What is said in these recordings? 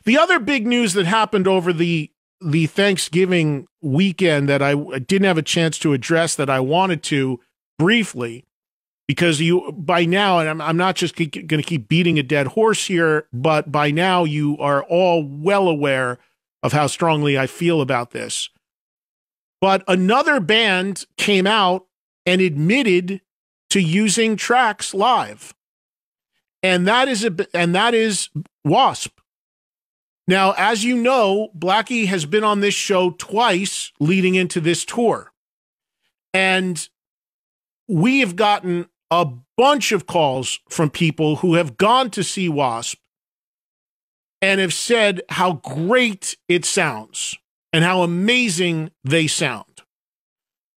The other big news that happened over the Thanksgiving weekend that I didn't have a chance to address that I wanted to briefly, because you by now, and I'm not just going to keep beating a dead horse here, but by now you are all well aware of how strongly I feel about this. But another band came out and admitted to using tracks live, and that is W.A.S.P. Now, as you know, Blackie has been on this show twice leading into this tour, and we have gotten a bunch of calls from people who have gone to see W.A.S.P. and have said how great it sounds and how amazing they sound.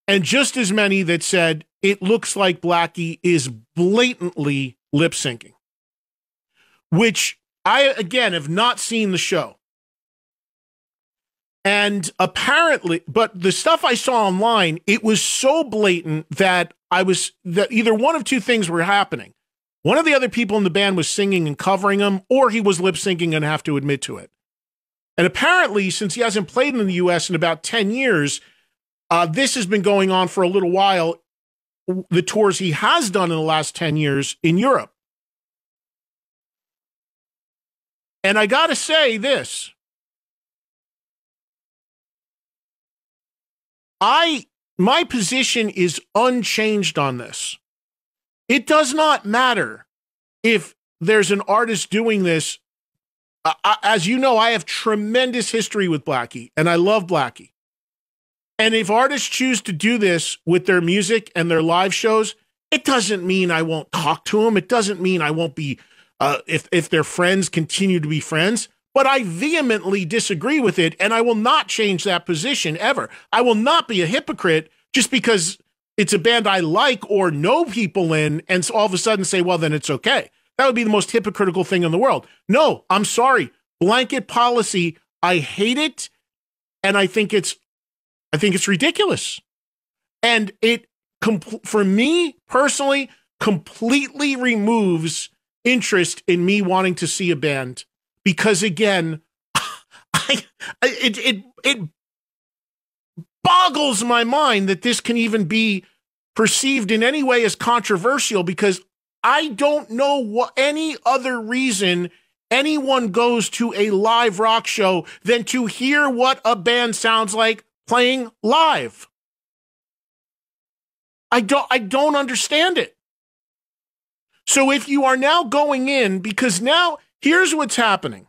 And just as many that said it looks like Blackie is blatantly lip syncing, which I, again, have not seen the show. And apparently, but the stuff I saw online, it was so blatant that that either one of two things were happening. One of the other people in the band was singing and covering him, or he was lip syncing and have to admit to it. And apparently, since he hasn't played in the US in about 10 years, this has been going on for a little while, the tours he has done in the last 10 years in Europe. And I got to say this. My position is unchanged on this. It does not matter if there's an artist doing this. As you know, I have tremendous history with Blackie, and I love Blackie. And if artists choose to do this with their music and their live shows, it doesn't mean I won't talk to them. It doesn't mean I won't be, if their friends continue to be friends. But I vehemently disagree with it, and I will not change that position ever. I will not be a hypocrite just because it's a band I like or know people in, and so all of a sudden say, well, then it's okay. That would be the most hypocritical thing in the world. No, I'm sorry. Blanket policy, I hate it, and I think it's ridiculous. And it, for me personally, completely removes interest in me wanting to see a band. Because again, it boggles my mind that this can even be perceived in any way as controversial, because I don't know what any other reason anyone goes to a live rock show than to hear what a band sounds like playing live. I don't understand it. So if you are now going in, because now here's what's happening.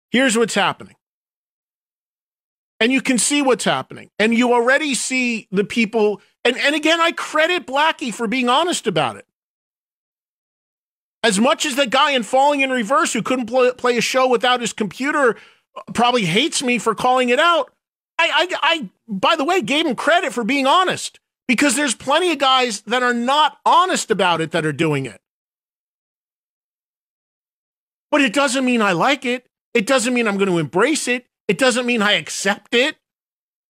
Here's what's happening. And you can see what's happening. And you already see the people. And again, I credit Blackie for being honest about it. As much as the guy in Falling in Reverse who couldn't play a show without his computer probably hates me for calling it out, I by the way, gave him credit for being honest. Because there's plenty of guys that are not honest about it that are doing it. But it doesn't mean I like it. It doesn't mean I'm going to embrace it. It doesn't mean I accept it.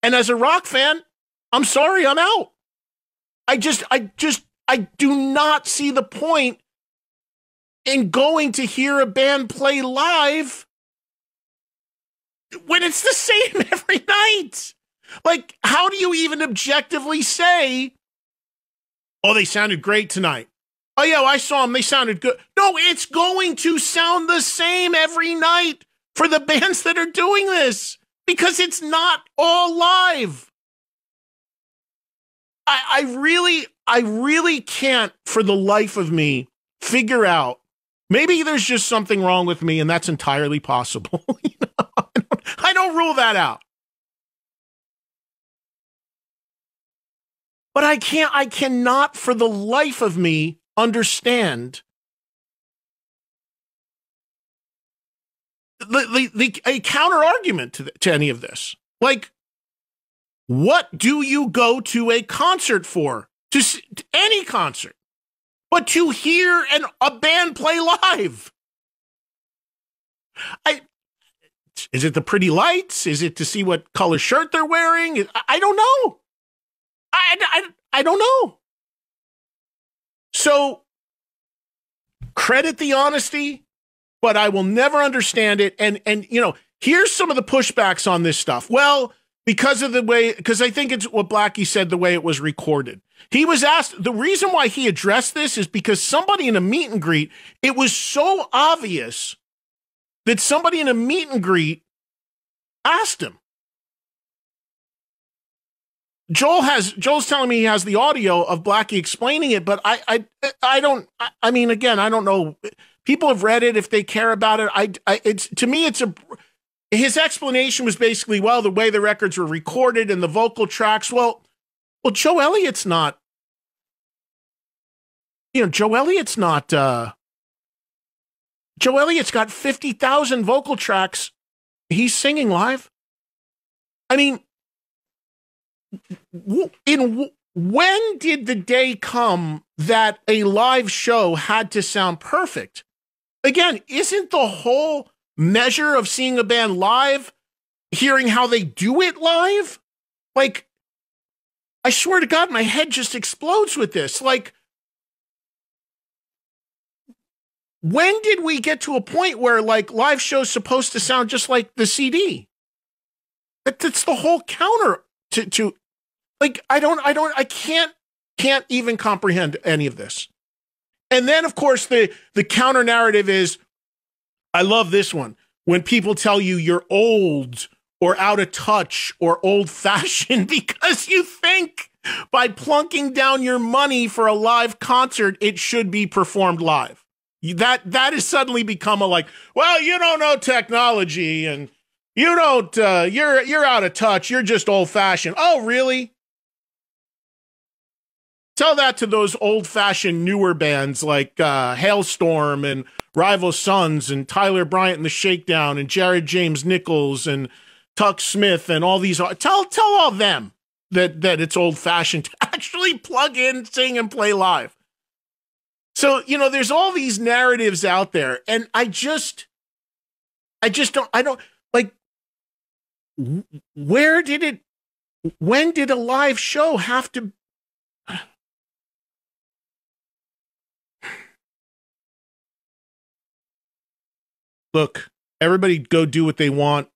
And as a rock fan, I'm sorry, I'm out. I do not see the point in going to hear a band play live when it's the same every night. Like, how do you even objectively say, oh, they sounded great tonight? Oh, yeah, well, I saw them. They sounded good. No, it's going to sound the same every night for the bands that are doing this, because it's not all live. I really can't, for the life of me, figure out. Maybe there's just something wrong with me, and that's entirely possible. I don't rule that out. But I cannot for the life of me understand a counter argument to any of this. Like, what do you go to a concert for? To any concert, but to hear a band play live? Is it the pretty lights? Is it to see what color shirt they're wearing? I don't know. I don't know. So, credit the honesty, but I will never understand it. And you know, here's some of the pushbacks on this stuff. Well, because I think it's what Blackie said, the way it was recorded. He was asked, the reason why he addressed this is because somebody in a meet and greet, it was so obvious that somebody in a meet and greet asked him. Joel's telling me he has the audio of Blackie explaining it, but I mean, again, I don't know. People have read it if they care about it. His explanation was basically, well, the way the records were recorded and the vocal tracks. Well, Joe Elliott's not, Joe Elliott's got 50,000 vocal tracks. He's singing live. I mean, when did the day come that a live show had to sound perfect? Again, isn't the whole measure of seeing a band live hearing how they do it live? Like, I swear to God, my head just explodes with this. Like, when did we get to a point where, like, live shows supposed to sound just like the CD? That's the whole counter to like, I can't even comprehend any of this. And then, of course, the counter narrative is, I love this one, when people tell you you're old or out of touch or old fashioned because you think by plunking down your money for a live concert, it should be performed live. That has suddenly become a like, well, you don't know technology and you don't, you're out of touch. You're just old fashioned. Oh, really? Tell that to those old fashioned newer bands like Hailstorm and Rival Sons and Tyler Bryant and the Shakedown and Jared James Nichols and Tuck Smith and all these. Tell all of them that it's old fashioned to actually plug in, sing, and play live. So, there's all these narratives out there, and I don't like, when did a live show have to? Look, everybody go do what they want.